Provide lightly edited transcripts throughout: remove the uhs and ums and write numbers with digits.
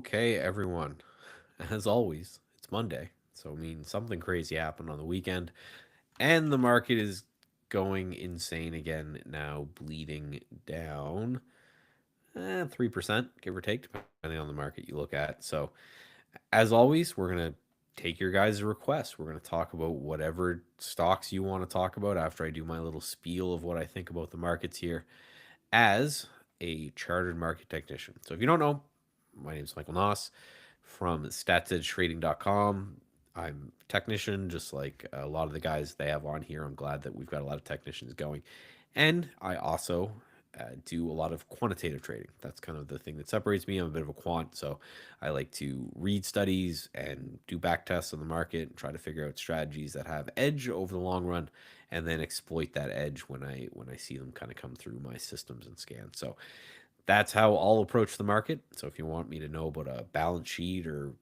Okay, everyone. As always, it's Monday, so it means something crazy happened on the weekend, and the market is going insane again now, bleeding down 3%, give or take, depending on the market you look at. So, as always, we're going to take your guys' requests. We're going to talk about whatever stocks you want to talk about after I do my little spiel of what I think about the markets here as a chartered market technician. So, if you don't know, my name is Michael Nauss from statsedgetrading.com. I'm a technician, just like a lot of the guys they have on here. I'm glad that we've got a lot of technicians going. And I also do a lot of quantitative trading. That's kind of the thing that separates me. I'm a bit of a quant, so I like to read studies and do back tests on the market and try to figure out strategies that have edge over the long run, and then exploit that edge when I see them kind of come through my systems and scans. So that's how I'll approach the market. So if you want me to know about a balance sheet or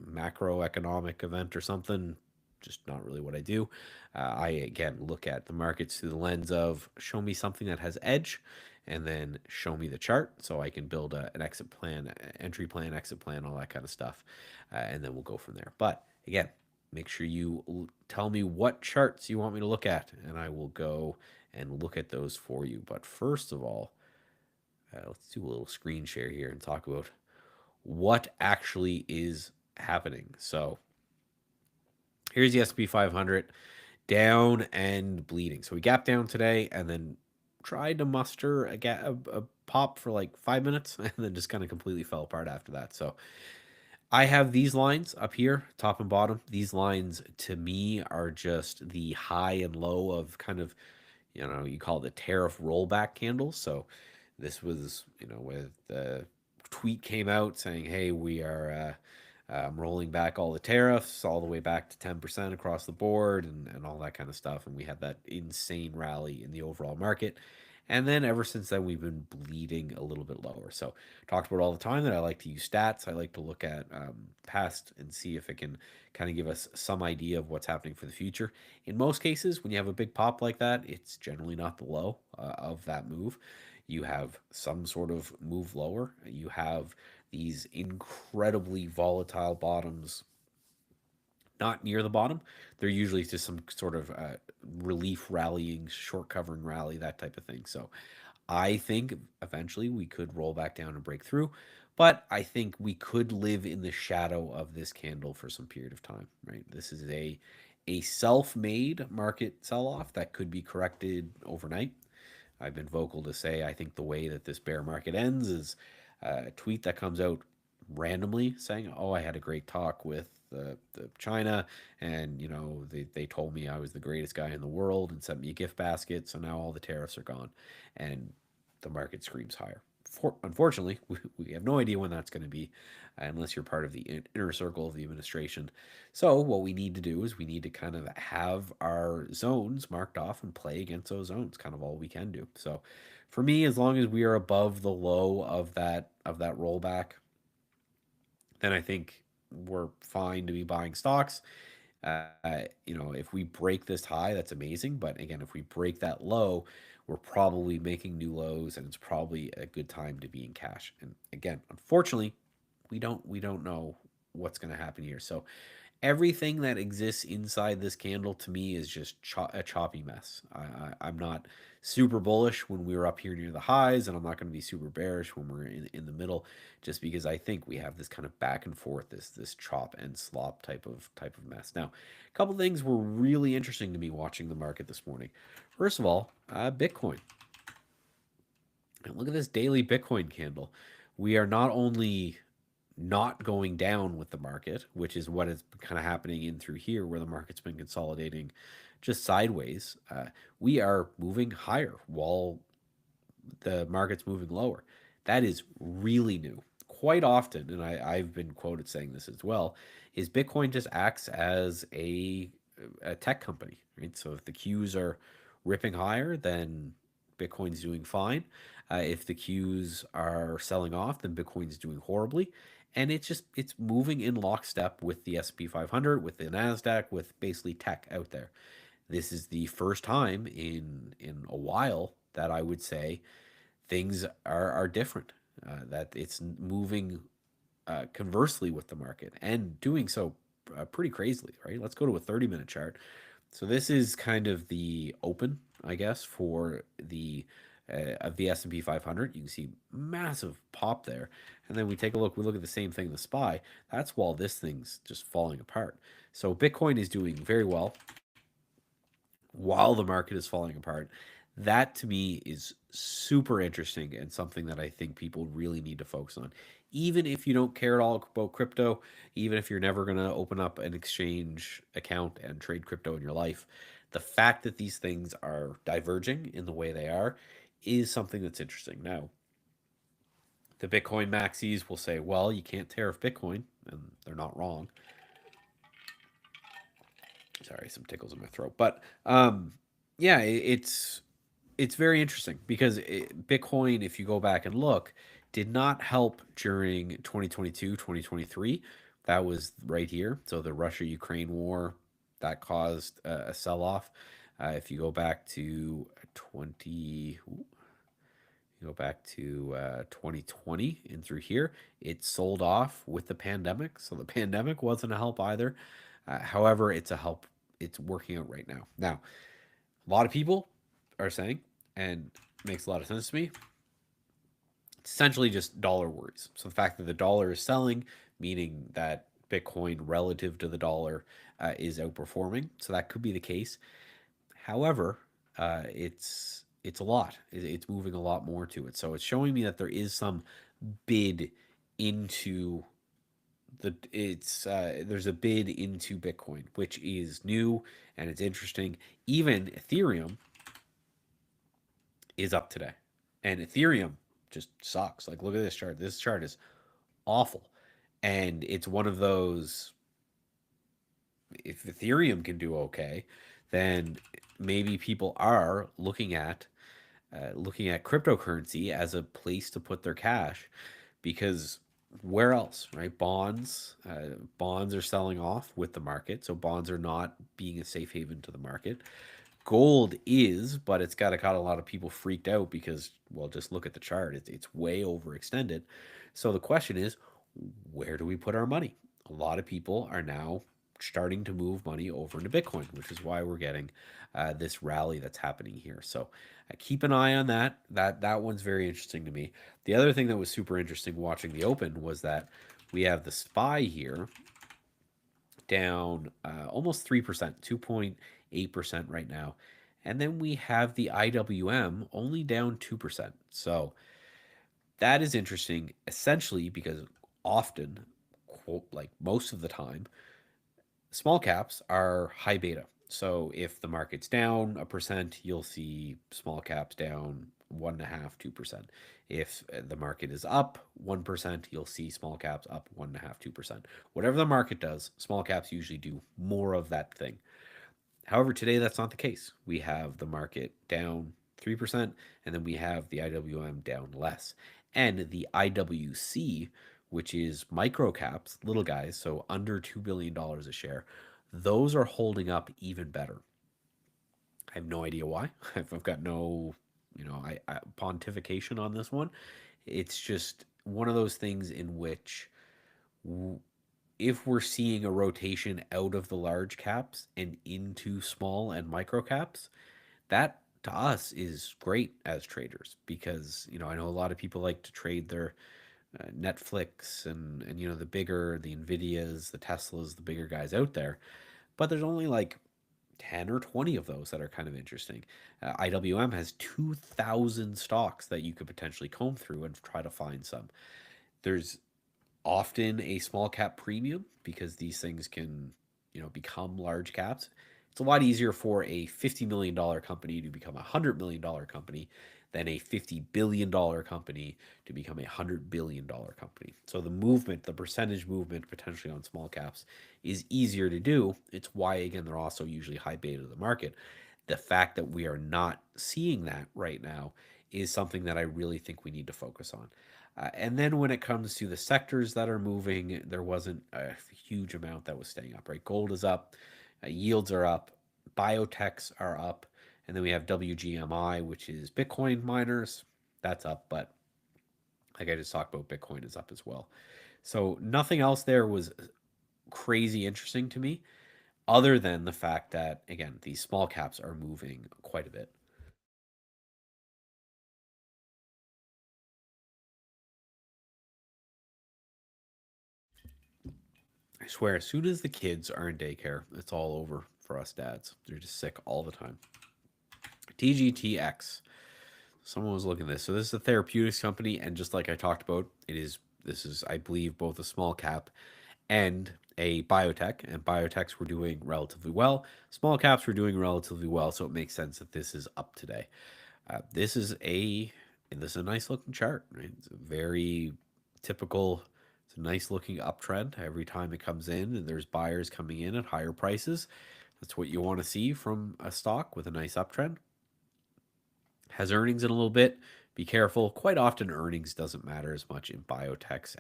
macroeconomic event or something, just not really what I do. I again look at the markets through the lens of show me something that has edge, and then show me the chart so I can build an exit plan, entry plan, exit plan, all that kind of stuff, and then we'll go from there. But again, make sure you tell me what charts you want me to look at, and I will go and look at those for you. But first of all, let's do a little screen share here and talk about what actually is happening. So here's the SP 500 down and bleeding. So we gapped down today and then tried to muster a pop for like 5 minutes and then just kind of completely fell apart after that. So I have these lines up here, top and bottom. These lines to me are just the high and low of kind of, you call it the tariff rollback candles. So this was, with the tweet came out saying, hey, we are rolling back all the tariffs all the way back to 10% across the board and all that kind of stuff. And we had that insane rally in the overall market. And then ever since then, we've been bleeding a little bit lower. So, talked about all the time that I like to use stats. I like to look at past and see if it can kind of give us some idea of what's happening for the future. In most cases, when you have a big pop like that, it's generally not the low of that move. You have some sort of move lower. You have these incredibly volatile bottoms not near the bottom. They're usually just some sort of relief rallying, short covering rally, that type of thing. So I think eventually we could roll back down and break through, but I think we could live in the shadow of this candle for some period of time, right? This is a self-made market sell-off that could be corrected overnight. I've been vocal to say I think the way that this bear market ends is a tweet that comes out randomly saying, "Oh, I had a great talk with the China, and they told me I was the greatest guy in the world and sent me a gift basket. So now all the tariffs are gone, and the market screams higher." Unfortunately, we have no idea when that's going to be, unless you're part of the inner circle of the administration. So what we need to do is we need to kind of have our zones marked off and play against those zones. Kind of all we can do. So for me, as long as we are above the low of that rollback, then I think we're fine to be buying stocks. If we break this high, that's amazing. But again, if we break that low, we're probably making new lows, and it's probably a good time to be in cash. And again, unfortunately, we don't know what's going to happen here. So everything that exists inside this candle to me is just a choppy mess. I'm not super bullish when we were up here near the highs, and I'm not going to be super bearish when we're in the middle, just because I think we have this kind of back and forth, this chop and slop type of mess. Now, a couple things were really interesting to me watching the market this morning. First of all, Bitcoin. And look at this daily Bitcoin candle. We are not only not going down with the market, which is what is kind of happening in through here, where the market's been consolidating just sideways. We are moving higher while the market's moving lower. That is really new. Quite often, and I've been quoted saying this as well, is Bitcoin just acts as a tech company, right? So if the Qs are ripping higher, then Bitcoin's doing fine. If the Qs are selling off, then Bitcoin's doing horribly. And it's moving in lockstep with the S&P 500, with the Nasdaq, with basically tech out there. This is the first time in a while that I would say things are different. That it's moving conversely with the market and doing so pretty crazily, right? Let's go to a 30-minute chart. So this is kind of the open, I guess, for the of the S&P 500. You can see massive pop there. And then we take a look, we look at the same thing, the SPY. That's while this thing's just falling apart. So Bitcoin is doing very well while the market is falling apart. That to me is super interesting and something that I think people really need to focus on. Even if you don't care at all about crypto, even if you're never going to open up an exchange account and trade crypto in your life, the fact that these things are diverging in the way they are is something that's interesting. Now, the Bitcoin maxis will say, well, you can't tariff Bitcoin, and they're not wrong. Sorry, some tickles in my throat. But yeah, it's very interesting because Bitcoin, if you go back and look, did not help during 2022, 2023. That was right here. So the Russia Ukraine war that caused a sell off. If you go back to 20, you go back to 2020 and through here, it sold off with the pandemic. So the pandemic wasn't a help either. However, it's a help. It's working out right now. Now, a lot of people are saying, and makes a lot of sense to me, it's essentially just dollar worries. So the fact that the dollar is selling, meaning that Bitcoin relative to the dollar is outperforming. So that could be the case. However, it's a lot. It's moving a lot more to it. So it's showing me that there is some bid into it's there's a bid into Bitcoin, which is new and it's interesting. Even Ethereum is up today, and Ethereum just sucks. Like, look at this chart. This chart is awful, and it's one of those. If Ethereum can do okay, then maybe people are looking at cryptocurrency as a place to put their cash, because where else, right? Bonds are selling off with the market, so bonds are not being a safe haven to the market. Gold is, but it's got a lot of people freaked out because, well, just look at the chart. It's way overextended. So the question is, where do we put our money? A lot of people are now starting to move money over into Bitcoin, which is why we're getting this rally that's happening here. So keep an eye on that. That one's very interesting to me. The other thing that was super interesting watching the open was that we have the SPY here down almost 3%, 2.8% right now. And then we have the IWM only down 2%. So that is interesting, essentially, because often, quote, like most of the time, small caps are high beta. So if the market's down a percent, you'll see small caps down 1.5, 2%. If the market is up 1%, you'll see small caps up 1.5, 2%. Whatever the market does, small caps usually do more of that thing. However, today that's not the case. We have the market down 3%, and then we have the IWM down less. And the IWC, which is micro caps, little guys, so under $2 billion a share, those are holding up even better. I have no idea why. I've got no, pontification on this one. It's just one of those things in which if we're seeing a rotation out of the large caps and into small and micro caps, that to us is great as traders, because I know a lot of people like to trade their Netflix and the bigger, the Nvidias, the Teslas, the bigger guys out there, but there's only like 10 or 20 of those that are kind of interesting. IWM has 2,000 stocks that you could potentially comb through and try to find some. There's often a small cap premium because these things can, become large caps. It's a lot easier for a $50 million company to become a $100 million company than a $50 billion company to become a $100 billion company. So the movement, the percentage movement potentially on small caps is easier to do. It's why, again, they're also usually high beta to the market. The fact that we are not seeing that right now is something that I really think we need to focus on. And then when it comes to the sectors that are moving, there wasn't a huge amount that was staying up, right? Gold is up, yields are up, biotechs are up, and then we have WGMI, which is Bitcoin miners. That's up, but like I just talked about, Bitcoin is up as well. So nothing else there was crazy interesting to me, other than the fact that, again, these small caps are moving quite a bit. I swear, as soon as the kids are in daycare, it's all over for us dads. They're just sick all the time. TGTX. Someone was looking at this. So this is a therapeutics company, and just like I talked about, it is this is I believe both a small cap and a biotech, and biotechs were doing relatively well. Small caps were doing relatively well, so it makes sense that this is up today. This is a this is a nice looking chart. Right? It's a very typical. It's a nice looking uptrend every time it comes in, and there's buyers coming in at higher prices. That's what you want to see from a stock with a nice uptrend. Has earnings in a little bit. Be careful. Quite often, earnings doesn't matter as much in biotechs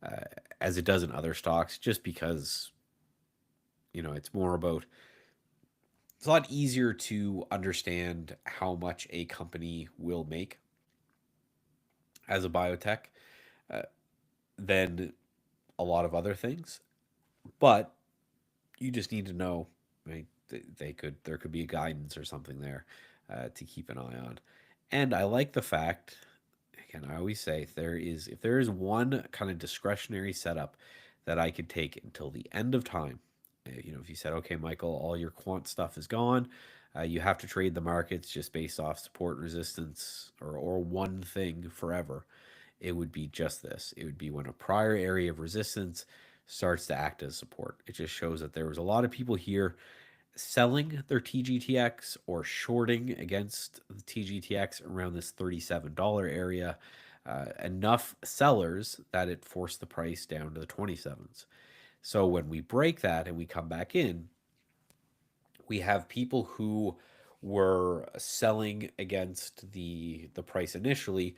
uh, as it does in other stocks, just because it's more about. It's a lot easier to understand how much a company will make as a biotech uh, than a lot of other things. But you just need to know, right? There could be a guidance or something there to keep an eye on. And I like the fact, again, I always say if there is one kind of discretionary setup that I could take until the end of time, if you said, okay, Michael, all your quant stuff is gone, you have to trade the markets just based off support and resistance or one thing forever, it would be just this. It would be when a prior area of resistance starts to act as support. It just shows that there was a lot of people here selling their TGTX or shorting against the TGTX around this $37 area. Enough sellers that it forced the price down to the 27s. So when we break that and we come back in, we have people who were selling against the price initially,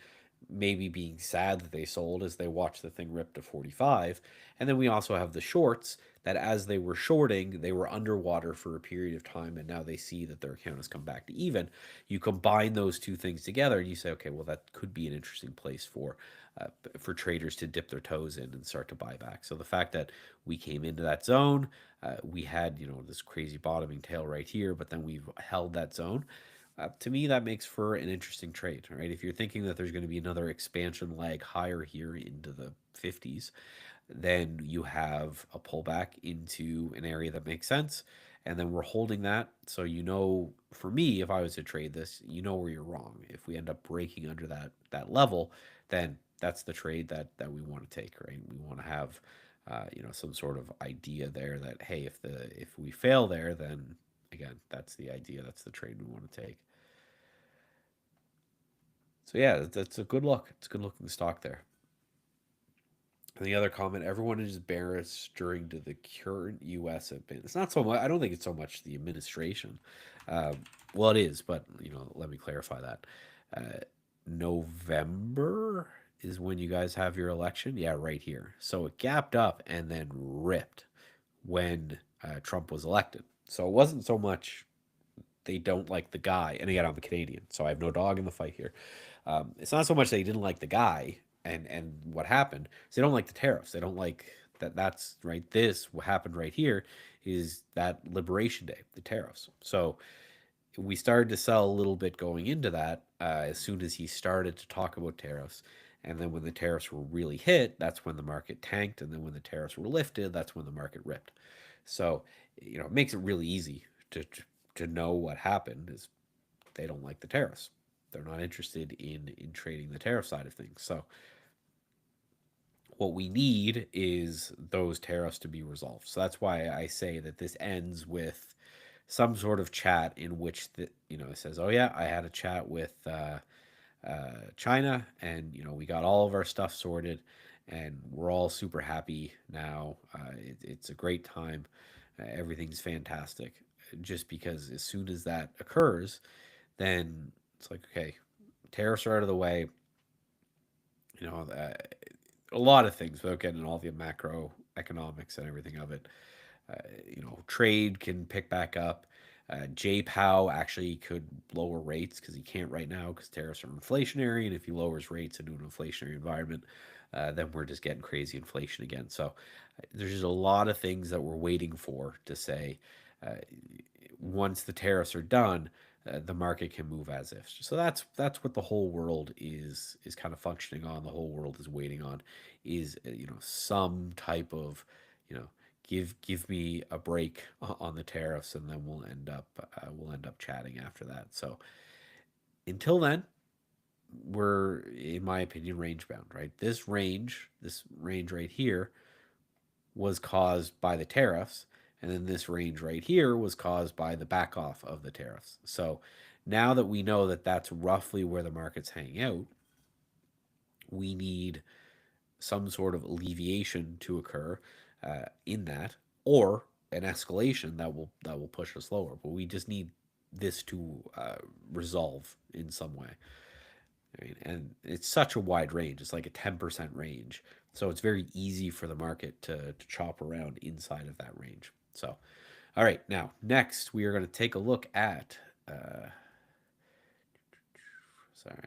maybe being sad that they sold as they watched the thing rip to 45. And then we also have the shorts that as they were shorting, they were underwater for a period of time, and now they see that their account has come back to even. You combine those two things together and you say, okay, well, that could be an interesting place for traders to dip their toes in and start to buy back. So the fact that we came into that zone, we had this crazy bottoming tail right here, but then we've held that zone. To me, that makes for an interesting trade, right? If you're thinking that there's going to be another expansion leg higher here into the 50s, then you have a pullback into an area that makes sense. And then we're holding that. So, for me, if I was to trade this, where you're wrong. If we end up breaking under that level, then that's the trade that we want to take, right? We want to have some sort of idea there that, hey, if we fail there, then again, that's the idea. That's the trade we want to take. So yeah, that's a good look. It's a good looking stock there. And the other comment, everyone is bearish during to the current U.S. admin. It's not so much. I don't think it's so much the administration. Um, well, it is, but let me clarify that. Uh, November is when you guys have your election. Yeah, right here. So it gapped up and then ripped when Trump was elected. So it wasn't so much they don't like the guy. And again, I'm a Canadian, so I have no dog in the fight here. It's not so much they didn't like the guy and what happened. Is they don't like the tariffs. They don't like that. That's right. This what happened right here is that Liberation Day, the tariffs. So we started to sell a little bit going into that as soon as he started to talk about tariffs. And then when the tariffs were really hit, that's when the market tanked. And then when the tariffs were lifted, that's when the market ripped. So, it makes it really easy to know what happened is they don't like the tariffs. They're not interested in trading the tariff side of things. So what we need is those tariffs to be resolved. So that's why I say that this ends with some sort of chat in which it says, "Oh yeah, I had a chat with China, and we got all of our stuff sorted, and we're all super happy now. It's a great time. Everything's fantastic." Just because as soon as that occurs, then it's like, okay, tariffs are out of the way. You know, uh, a lot of things without getting all the macroeconomics and everything of it. Trade can pick back up. Jay Powell actually could lower rates because he can't right now because tariffs are inflationary, and if he lowers rates into an inflationary environment, then we're just getting crazy inflation again. So there's just a lot of things that we're waiting for to say uh, once the tariffs are done, the market can move as if. So that's what the whole world is kind of functioning on. The whole world is waiting on is some type of you know give me a break on the tariffs, and then we'll end up chatting after that. So until then, we're, in my opinion, range bound, right? This range right here was caused by the tariffs, and then this range right here was caused by the back off of the tariffs. So now that we know that that's roughly where the market's hanging out, we need some sort of alleviation to occur in that, or an escalation that will push us lower. But we just need this to resolve in some way. Right? And it's such a wide range. It's like a 10% range. So it's very easy for the market to chop around inside of that range. So, all right, now next we are going to take a look at. Sorry,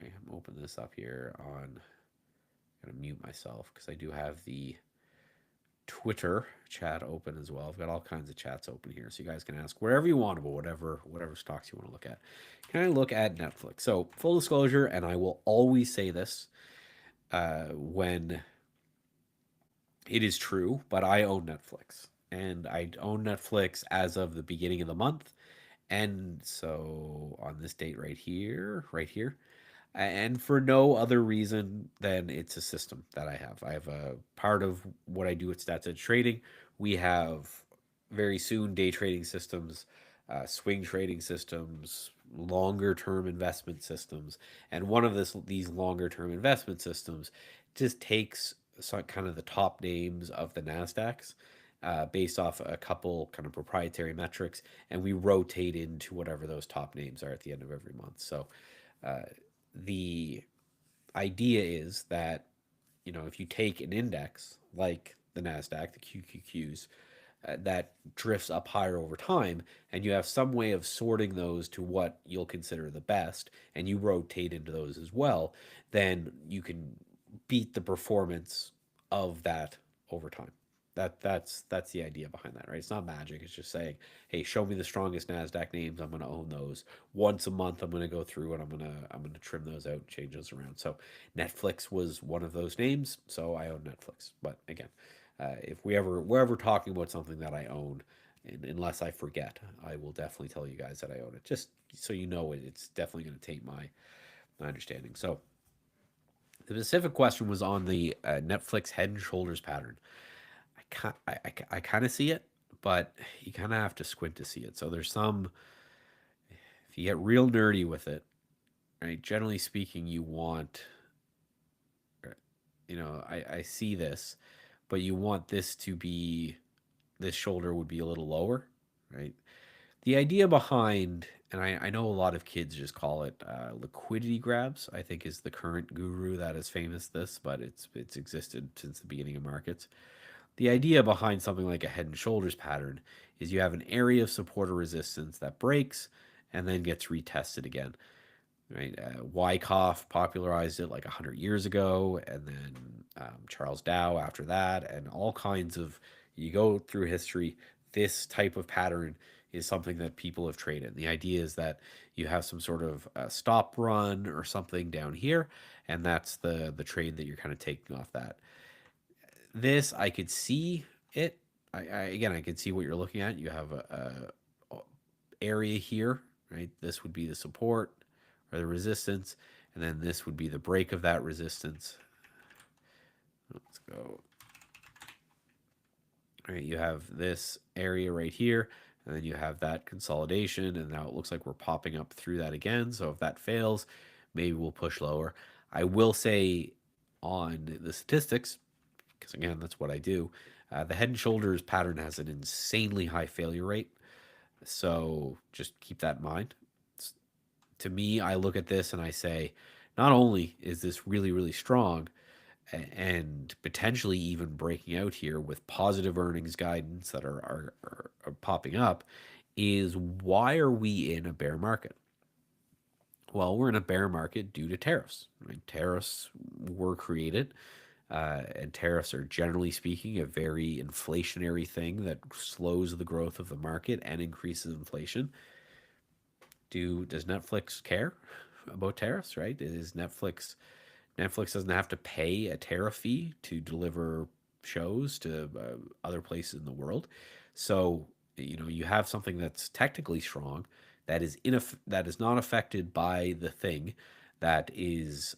I'm opening this up here on. I'm going to mute myself because I do have the Twitter chat open as well. I've got all kinds of chats open here, so you guys can ask wherever you want about whatever stocks you want to look at. Can I look at Netflix? So full disclosure, and I will always say this when it is true, but I own Netflix, and I own Netflix as of the beginning of the month, and so on this date right here, and for no other reason than it's a system that I have. I have a part of what I do at Stats Edge Trading. We have very soon day trading systems, swing trading systems, longer term investment systems, and one of these longer term investment systems just takes kind of the top names of the Nasdaqs. Based off a couple kind of proprietary metrics, and we rotate into whatever those top names are at the end of every month. So, uh, the idea is that if you take an index like the Nasdaq, the QQQs, that drifts up higher over time, and you have some way of sorting those to what you'll consider the best, and you rotate into those as well, then you can beat the performance of that over time. That's the idea behind that, right? It's not magic. It's just saying, hey, show me the strongest Nasdaq names. I'm going to own those. Once a month, I'm going to go through and I'm going to trim those out, change those around. So Netflix was one of those names, so I own Netflix. But again, if we're ever talking about something that I own, and unless I forget, I will definitely tell you guys that I own it. Just so you know, it's definitely going to take my understanding. So the specific question was on the Netflix head and shoulders pattern. I kind of see it, but you kind of have to squint to see it. So there's some, if you get real nerdy with it, right? Generally speaking, you want, I see this, but you want this shoulder would be a little lower, right? The idea behind, and I know a lot of kids just call it liquidity grabs. I think is the current guru that is famous this, but it's existed since the beginning of markets. The idea behind something like a head and shoulders pattern is you have an area of support or resistance that breaks and then gets retested again. Right? Wyckoff popularized it like 100 years ago, and then Charles Dow after that, and all kinds of. You go through history, this type of pattern is something that people have traded. The idea is that you have some sort of stop run or something down here, and that's the trade that you're kind of taking off that. This I could see it. Again, I can see what you're looking at. You have a area here, right? This would be the support or the resistance, and then this would be the break of that resistance. Let's go. All right, you have this area right here, and then you have that consolidation, and now it looks like we're popping up through that again. So if that fails, maybe we'll push lower. I will say on the statistics, because again, that's what I do. The head and shoulders pattern has an insanely high failure rate. So just keep that in mind. To me, I look at this and I say, not only is this really, really strong and potentially even breaking out here with positive earnings guidance that are popping up, is why are we in a bear market? Well, we're in a bear market due to tariffs. Right? Tariffs were created. and tariffs are generally speaking a very inflationary thing that slows the growth of the market and increases inflation. Does Netflix care about tariffs? Right? Is Netflix doesn't have to pay a tariff fee to deliver shows to other places in the world. So, you have something that's technically strong that is not affected by the thing that is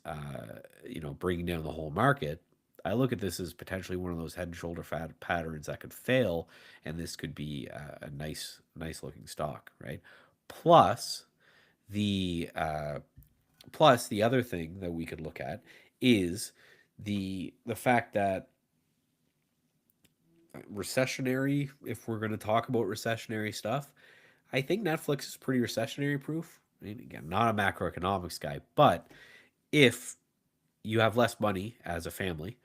bringing down the whole market. I look at this as potentially one of those head and shoulder patterns that could fail, and this could be a nice looking stock, right? Plus the plus the other thing that we could look at is the fact that recessionary, if we're going to talk about recessionary stuff, I think Netflix is pretty recessionary proof. I mean, again, not a macroeconomics guy, but if you have less money as a family,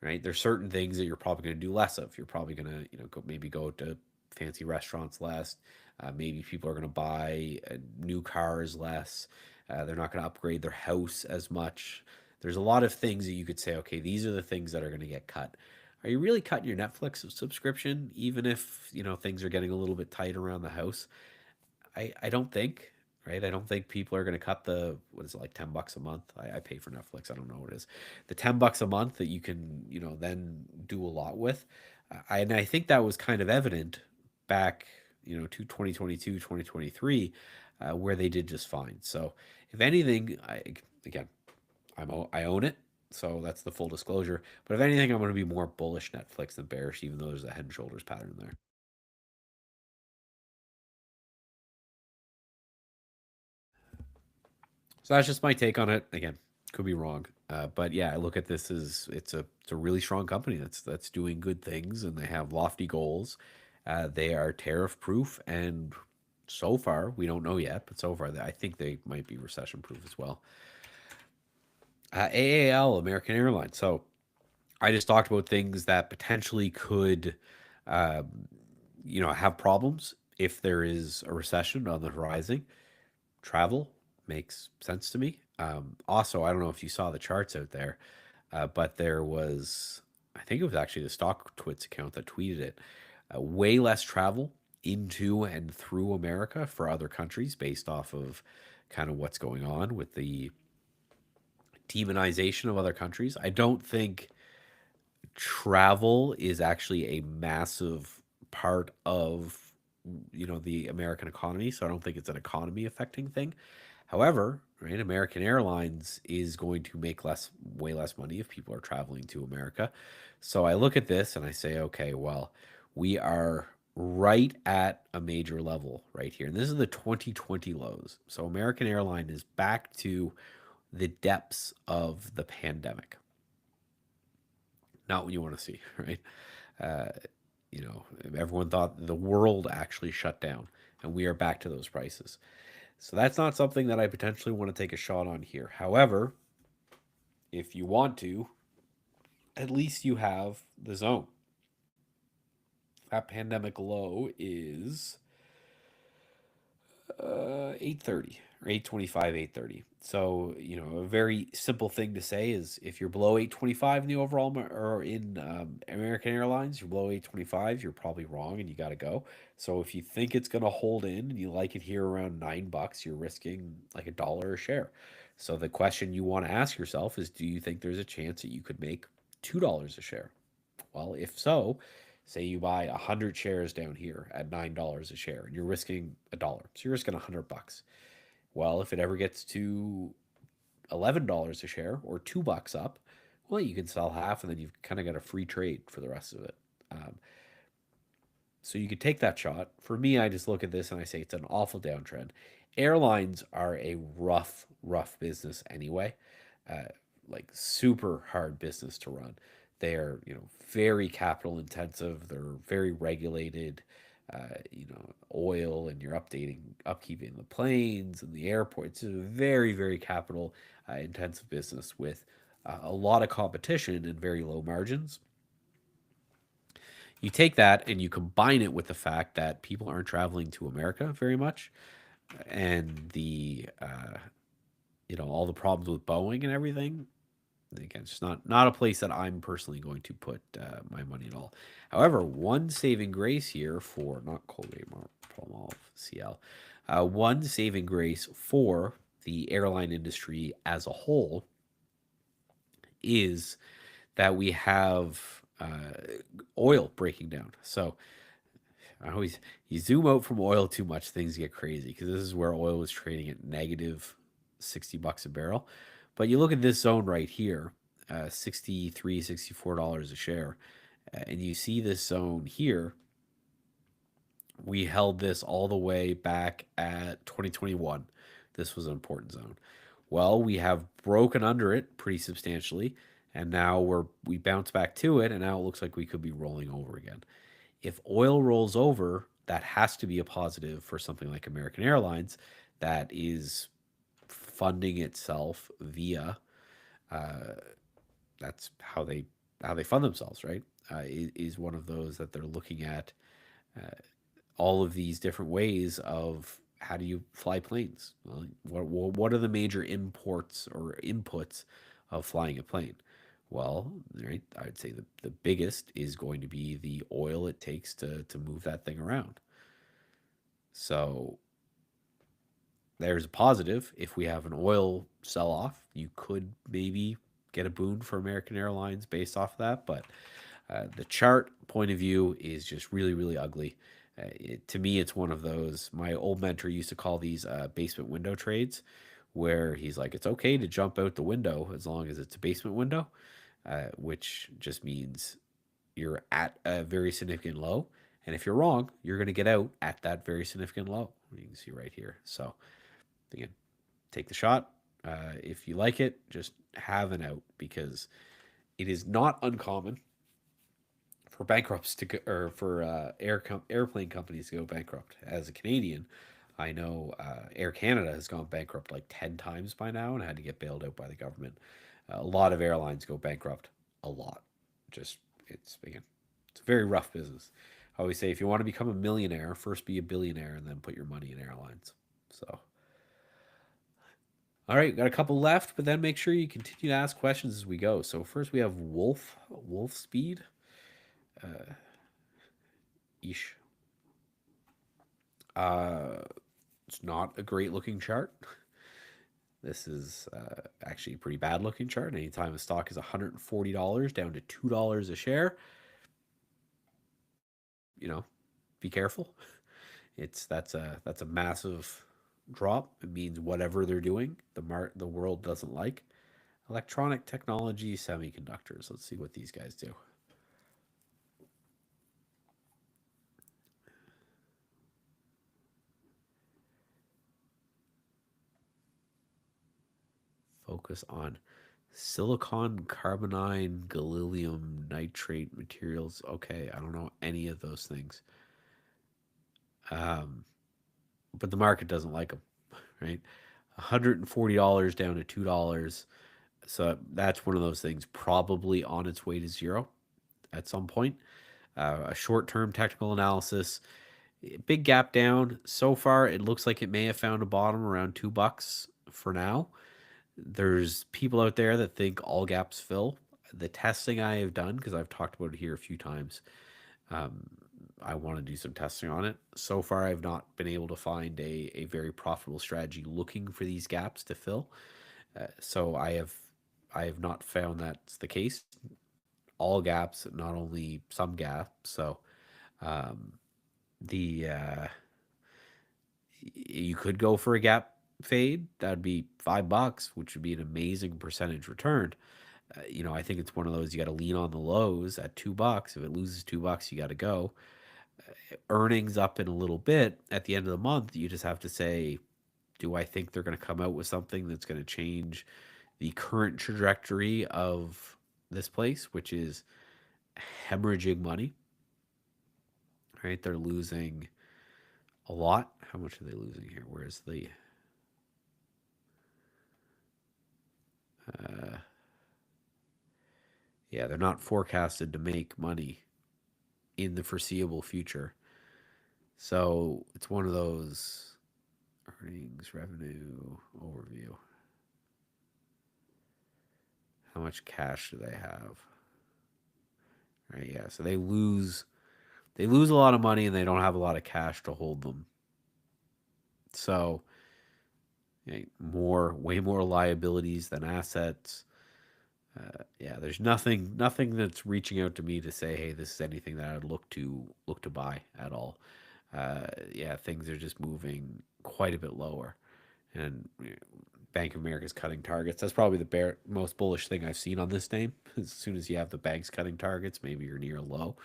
right? There's certain things that you're probably going to do less of. You're probably going to, maybe go to fancy restaurants less. Maybe people are going to buy new cars less. They're not going to upgrade their house as much. There's a lot of things that you could say, okay, these are the things that are going to get cut. Are you really cutting your Netflix subscription, even if things are getting a little bit tight around the house? I don't think, right? I don't think people are going to cut the, what is it, like $10 a month. I pay for Netflix. I don't know what it is. The $10 a month that you can, then do a lot with. And I think that was kind of evident back, to 2022, 2023, where they did just fine. So if anything, again, I own it. So that's the full disclosure. But if anything, I'm going to be more bullish Netflix than bearish, even though there's a head and shoulders pattern there. So that's just my take on it. Again, could be wrong, but yeah, I look at this as it's a really strong company that's doing good things, and they have lofty goals. They are tariff proof, and so far we don't know yet, but so far I think they might be recession proof as well. AAL, American Airlines. So I just talked about things that potentially could, um, have problems if there is a recession on the horizon. Travel makes sense to me. Also, I don't know if you saw the charts out there, but there was, I think it was actually the Stock Twits account that tweeted it, way less travel into and through America for other countries based off of kind of what's going on with the demonization of other countries. I don't think travel is actually a massive part of the American economy, so I don't think it's an economy affecting thing. However, right, American Airlines is going to make way less money if people are traveling to America. So I look at this and I say, okay, well, we are right at a major level right here. And this is the 2020 lows. So American Airline is back to the depths of the pandemic. Not what you want to see, right? Uh, Everyone thought the world actually shut down, and we are back to those prices. So that's not something that I potentially want to take a shot on here. However, if you want to, at least you have the zone. That pandemic low is 830 or 825, 830. So, a very simple thing to say is if you're below 825 in the overall or in American Airlines, you're below 825, you're probably wrong and you got to go. So, if you think it's going to hold in and you like it here around $9, you're risking like $1 a share. So, the question you want to ask yourself is, do you think there's a chance that you could make $2 a share? Well, if so, say you buy 100 shares down here at $9 a share and you're risking $1. So you're risking $100. Well, if it ever gets to $11 a share or $2 up, well, you can sell half and then you've kind of got a free trade for the rest of it. Um, so you could take that shot. For me, I just look at this and I say it's an awful downtrend. Airlines are a rough business anyway, uh, like super hard business to run. They're very capital intensive. They're very regulated. Oil and you're upkeeping the planes and the airports. It's a very capital intensive business with a lot of competition and very low margins. You take that and you combine it with the fact that people aren't traveling to America very much, and the all the problems with Boeing and everything. Again, it's just not a place that I'm personally going to put my money at all. However, one saving grace here for not Colgate Palmolive CL, one saving grace for the airline industry as a whole is that we have oil breaking down. So I always you zoom out from oil too much, things get crazy because this is where oil was trading at negative $60 a barrel. But you look at this zone right here, 63, $64 a share, and you see this zone here. We held this all the way back at 2021. This was an important zone. Well, we have broken under it pretty substantially, and now we bounce back to it, and now it looks like we could be rolling over again. If oil rolls over, that has to be a positive for something like American Airlines that is funding itself via that's how they fund themselves, right? Is one of those that they're looking at all of these different ways of how do you fly planes? Well, what are the major imports or inputs of flying a plane? Well, right, I'd say the biggest is going to be the oil it takes to move that thing around. So there's a positive. If we have an oil sell off, you could maybe get a boon for American Airlines based off of that. But the chart point of view is just really, really ugly. To me, it's one of those. My old mentor used to call these basement window trades, where he's like, it's okay to jump out the window as long as it's a basement window, which just means you're at a very significant low. And if you're wrong, you're going to get out at that very significant low. You can see right here. So, again, take the shot. If you like it, just have an out because it is not uncommon for bankrupts to go, or for airplane companies to go bankrupt. As a Canadian, I know Air Canada has gone bankrupt like 10 times by now and had to get bailed out by the government. A lot of airlines go bankrupt a lot. Just it's again, it's a very rough business. I always say if you want to become a millionaire, first be a billionaire and then put your money in airlines. So, all right, got a couple left, but then make sure you continue to ask questions as we go. So first we have Wolf Speed. Ish. Uh, it's not a great looking chart. This is actually a pretty bad looking chart. Anytime a stock is $140 down to $2 a share, you know, be careful. That's a massive drop. It means whatever they're doing, the world doesn't like. Electronic technology, semiconductors. Let's see what these guys do. Focus on silicon carbonide, gallium nitrate materials. Okay, I don't know any of those things. Um, but the market doesn't like them, right? $140 down to $2. So that's one of those things probably on its way to zero at some point. A short term technical analysis, big gap down. So far, it looks like it may have found a bottom around $2 for now. There's people out there that think all gaps fill. The testing I have done, because I've talked about it here a few times, um, I want to do some testing on it. So far, I've not been able to find a very profitable strategy looking for these gaps to fill. So I have not found that's the case. All gaps, not only some gaps. So um, the you could go for a gap fade. That'd be $5, which would be an amazing percentage return. I think it's one of those you got to lean on the lows at $2. If it loses $2, you got to go. Earnings up in a little bit at the end of the month. You just have to say, do I think they're going to come out with something that's going to change the current trajectory of this place, which is hemorrhaging money, right? They're losing a lot. How much are they losing here? Where's the uh, yeah, they're not forecasted to make money in the foreseeable future. So it's one of those earnings, revenue, overview. How much cash do they have? Right, yeah. So they lose a lot of money and they don't have a lot of cash to hold them. So yeah, way more liabilities than assets. Yeah, there's nothing that's reaching out to me to say, hey, this is anything that I'd look to buy at all. Yeah, things are just moving quite a bit lower, and Bank of America's cutting targets. That's probably the most bullish thing I've seen on this name. As soon as you have the banks cutting targets, maybe you're near a low.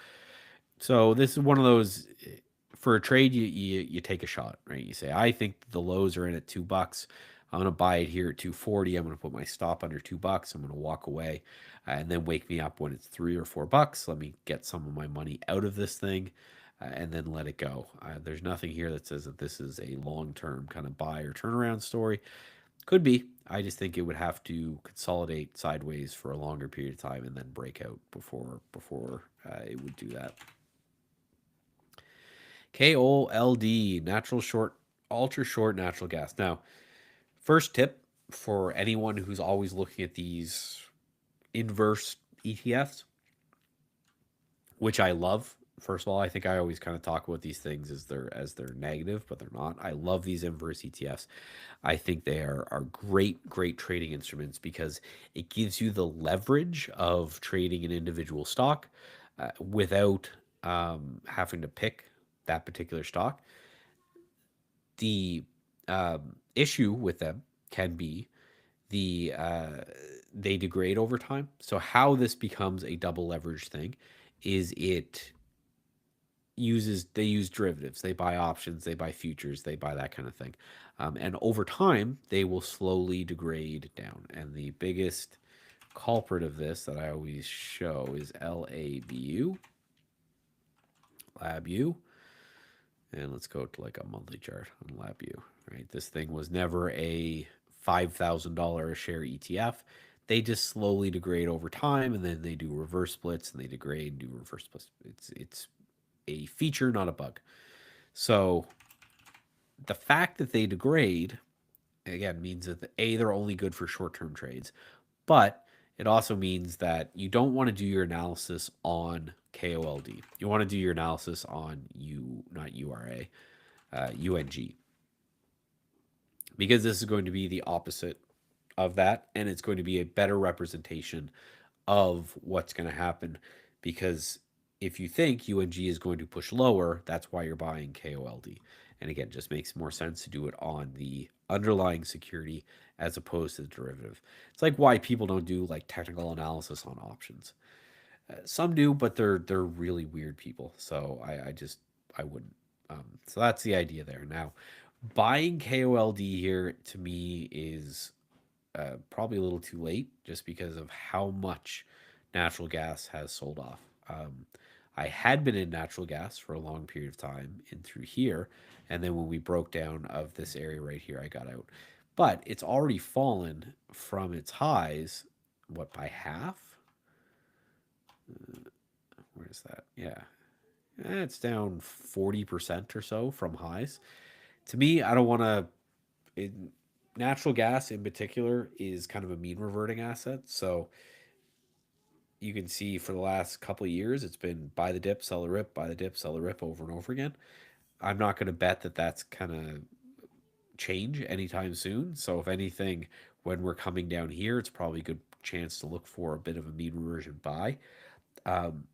So this is one of those for a trade you take a shot, right? You say I think the lows are in at $2. I'm gonna buy it here at 240. I'm gonna put my stop under $2. I'm gonna walk away, and then wake me up when it's $3 or $4. Let me get some of my money out of this thing, and then let it go. There's nothing here that says that this is a long term kind of buy or turnaround story. Could be. I just think it would have to consolidate sideways for a longer period of time and then break out before it would do that. KOLD, natural short, ultra short natural gas. Now, first tip for anyone who's always looking at these inverse ETFs, which I love. First of all, I think I always kind of talk about these things as they're negative, but they're not. I love these inverse ETFs. I think they are great trading instruments because it gives you the leverage of trading an individual stock without having to pick that particular stock. The issue with them can be they degrade over time. So how this becomes a double leverage thing is they use derivatives, they buy options, they buy futures, they buy that kind of thing, and over time they will slowly degrade down. And the biggest culprit of this that I always show is LABU, LabU, and let's go to like a monthly chart on LabU. Right, this thing was never a $5,000 a share ETF. They just slowly degrade over time, and then they do reverse splits, and they degrade and do reverse splits. It's a feature, not a bug. So the fact that they degrade again means that they're only good for short-term trades, but it also means that you don't want to do your analysis on KOLD. You want to do your analysis on not URA, UNG, because this is going to be the opposite of that, and it's going to be a better representation of what's going to happen. Because if you think UNG is going to push lower, that's why you're buying KOLD. And again, just makes more sense to do it on the underlying security as opposed to the derivative. It's like why people don't do like technical analysis on options. Some do, but they're really weird people. So I wouldn't. So that's the idea there. Now, buying KOLD here to me is probably a little too late just because of how much natural gas has sold off. I had been in natural gas for a long period of time in through here, and then when we broke down of this area right here, I got out. But it's already fallen from its highs, what, by half? Where is that? Yeah. It's down 40% or so from highs. To me, I don't want to. Natural gas in particular is kind of a mean reverting asset. So you can see for the last couple of years, it's been buy the dip, sell the rip, buy the dip, sell the rip over and over again. I'm not going to bet that that's kind of change anytime soon. So if anything, when we're coming down here, it's probably a good chance to look for a bit of a mean reversion buy. Um,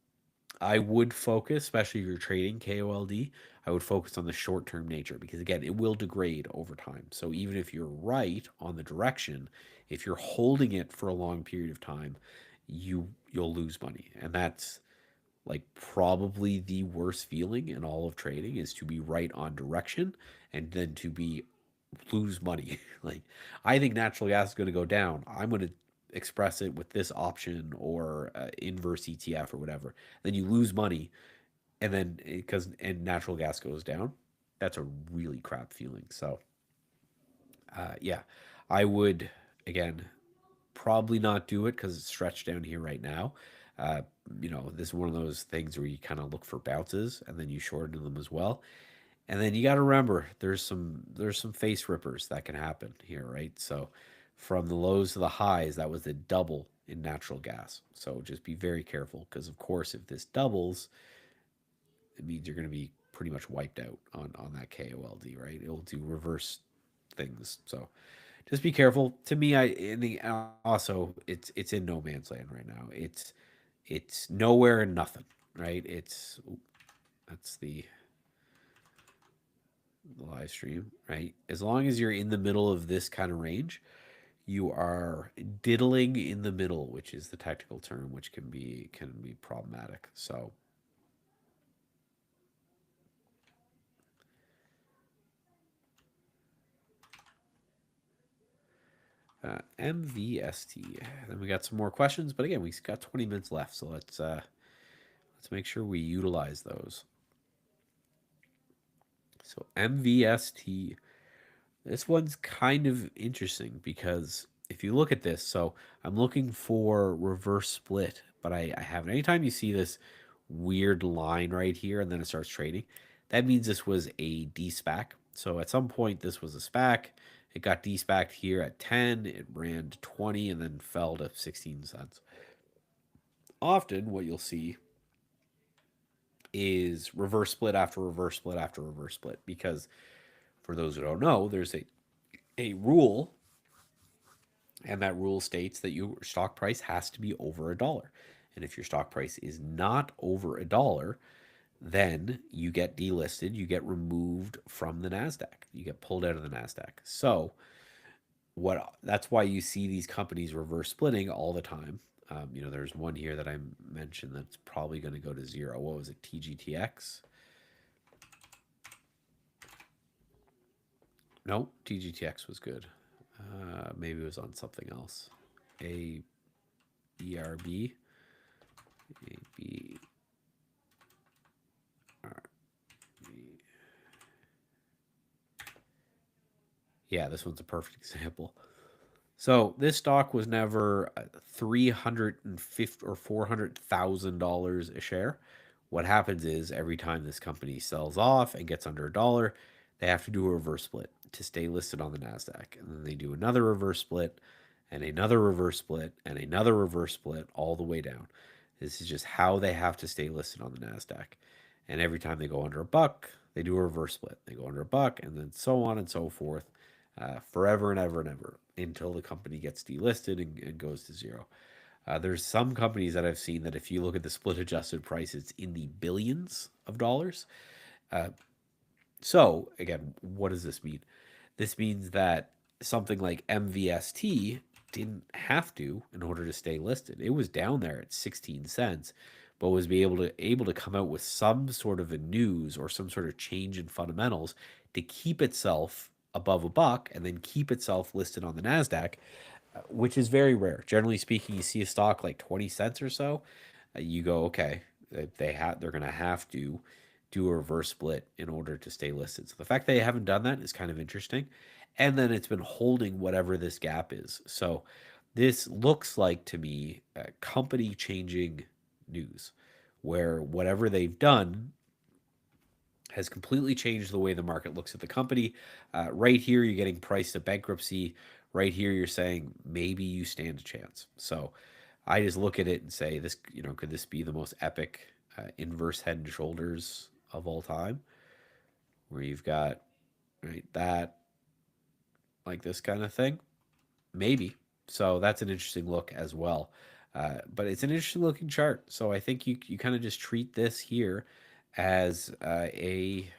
I would focus, especially if you're trading KOLD, I would focus on the short term nature because, again, it will degrade over time. So even if you're right on the direction, if you're holding it for a long period of time, you'll lose money. And that's like probably the worst feeling in all of trading is to be right on direction and then to be lose money. Like I think natural gas is going to go down. I'm going to express it with this option or inverse ETF or whatever. Then you lose money, and then because and natural gas goes down, that's a really crap feeling. So yeah, I would again probably not do it because it's stretched down here right now. Uh, this is one of those things where you kind of look for bounces and then you shorten them as well. And then you got to remember there's some face rippers that can happen here, right? So from the lows to the highs, that was the double in natural gas. So just be very careful because, of course, if this doubles, it means you're going to be pretty much wiped out on that KOLD, right? It will do reverse things. So just be careful. To me, I in the also it's in no man's land right now. It's nowhere and nothing, right? That's the live stream, right? As long as you're in the middle of this kind of range, you are diddling in the middle, which is the technical term, which can be problematic. So MVST. Then we got some more questions, but again, we got 20 minutes left, so let's make sure we utilize those. So MVST, this one's kind of interesting because if you look at this, so I'm looking for reverse split, but I haven't. Anytime you see this weird line right here and then it starts trading, that means this was a DSPAC. So at some point, this was a SPAC. It got DSPAC'd here at 10, it ran to 20, and then fell to 16 cents. Often, what you'll see is reverse split after reverse split after reverse split because for those who don't know, there's a rule, and that rule states that your stock price has to be over a dollar. And if your stock price is not over a dollar, then you get delisted, you get removed from the Nasdaq, you get pulled out of the Nasdaq. So what that's why you see these companies reverse splitting all the time. There's one here that I mentioned that's probably going to go to zero. What was it? TGTX? No, TGTX was good. Maybe it was on something else. A BRB. A B R B. Yeah, this one's a perfect example. So this stock was never 350 or $400,000 a share. What happens is every time this company sells off and gets under a dollar, they have to do a reverse split to stay listed on the Nasdaq, and then they do another reverse split, and another reverse split, and another reverse split all the way down. This is just how they have to stay listed on the Nasdaq. And every time they go under a buck, they do a reverse split. They go under a buck, and then so on and so forth, forever and ever and ever until the company gets delisted and goes to zero. There's some companies that I've seen that if you look at the split adjusted price, it's in the billions of dollars. Uh, so, again, what does this mean? This means that something like MVST didn't have to in order to stay listed. It was down there at 16 cents, but was able to come out with some sort of a news or some sort of change in fundamentals to keep itself above a buck and then keep itself listed on the Nasdaq, which is very rare. Generally speaking, you see a stock like 20 cents or so, you go, okay, they're going to have to do a reverse split in order to stay listed. So the fact they haven't done that is kind of interesting. And then it's been holding whatever this gap is. So this looks like to me company changing news where whatever they've done has completely changed the way the market looks at the company. Right here, you're getting priced at bankruptcy. Right here, you're saying maybe you stand a chance. So I just look at it and say, this, could this be the most epic inverse head and shoulders of all time? Where you've got right that like this kind of thing, maybe. So that's an interesting look as well. But it's an interesting looking chart. So I think you kind of just treat this here as a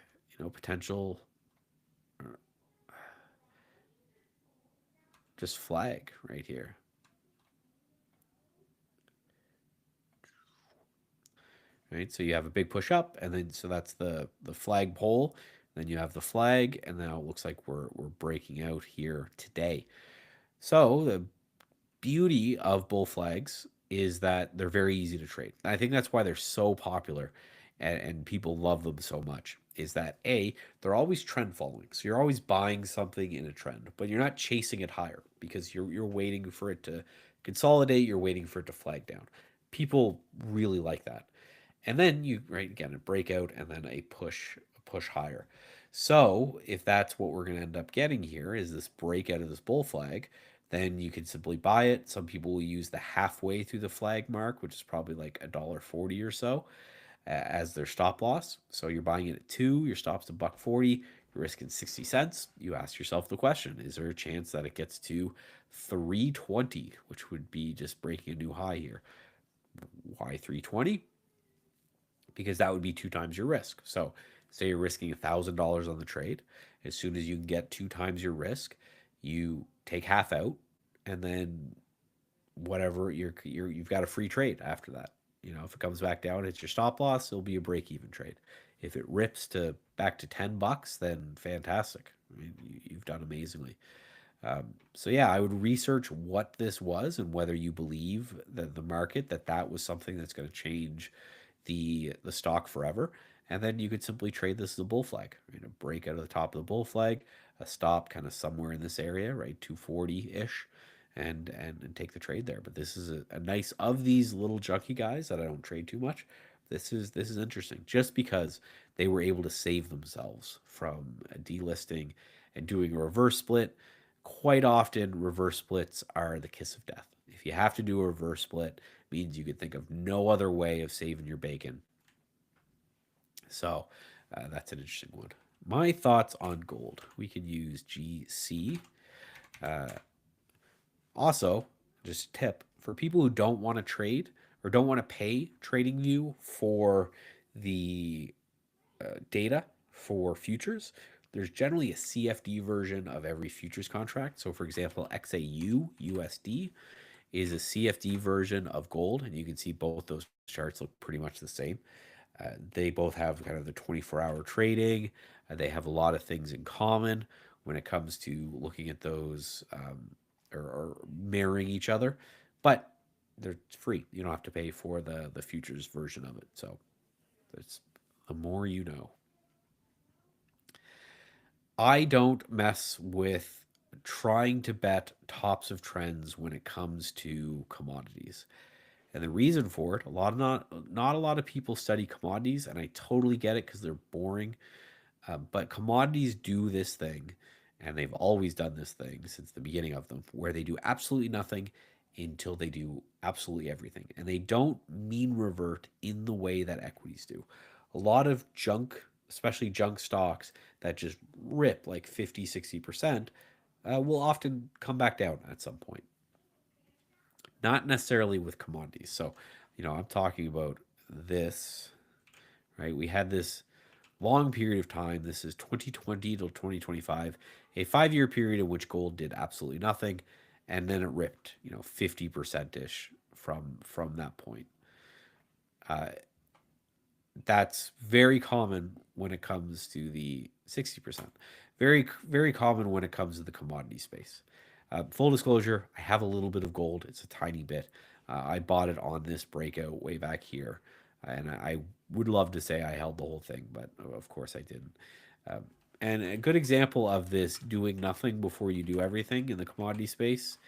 potential just flag right here. Right, so you have a big push up, and then so that's the flag pole. Then you have the flag, and now it looks like we're breaking out here today. So the beauty of bull flags is that they're very easy to trade. I think that's why they're so popular and people love them so much. Is that they're always trend following. So you're always buying something in a trend, but you're not chasing it higher because you're waiting for it to consolidate, you're waiting for it to flag down. People really like that. And then you right again a breakout and then a push higher. So if that's what we're going to end up getting here is this breakout of this bull flag, then you can simply buy it. Some people will use the halfway through the flag mark, which is probably like $1.40 or so, as their stop loss. So you're buying it at 2, your stop's $1.40, you're risking 60 cents. You ask yourself the question, is there a chance that it gets to 320, which would be just breaking a new high here? Why 320? Because that would be 2 times your risk. So say you're risking $1,000 on the trade. As soon as you can get 2 times your risk, you take half out, and then whatever you've got a free trade after that. If it comes back down, it's your stop loss. It'll be a break even trade. If it rips to back to $10, then fantastic. I mean, you've done amazingly. So yeah, I would research what this was and whether you believe that the market that was something that's going to change the stock forever. And then you could simply trade this as a bull flag. Break out of the top of the bull flag, a stop kind of somewhere in this area, right, 240 ish, and take the trade there. But this is a nice of these little junky guys that I don't trade too much. This is interesting just because they were able to save themselves from delisting and doing a reverse split. Quite often, reverse splits are the kiss of death. If you have to do a reverse split, it means you could think of no other way of saving your bacon. So that's an interesting one. My thoughts on gold. We can use GC. Also, just a tip for people who don't want to trade or don't want to pay TradingView for the data for futures, there's generally a CFD version of every futures contract. So, for example, XAU USD is a CFD version of gold, and you can see both those charts look pretty much the same. They both have kind of the 24-hour trading. They have a lot of things in common when it comes to looking at those or mirroring each other, but they're free. You don't have to pay for the futures version of it. So it's the more you know. I don't mess with trying to bet tops of trends when it comes to commodities. And the reason for it, not a lot of people study commodities, and I totally get it because they're boring. But commodities do this thing, and they've always done this thing since the beginning of them, where they do absolutely nothing until they do absolutely everything. And they don't mean revert in the way that equities do. A lot of junk, especially junk stocks that just rip like 50, 60%, will often come back down at some point. Not necessarily with commodities. So, I'm talking about this, right? We had this long period of time. This is 2020 till 2025, a 5-year period in which gold did absolutely nothing, and then it ripped, 50% ish from that point. That's very common when it comes to the 60%. Very, very common when it comes to the commodity space. Full disclosure, I have a little bit of gold. It's a tiny bit. I bought it on this breakout way back here. And I would love to say I held the whole thing, but of course I didn't. And a good example of this doing nothing before you do everything in the commodity space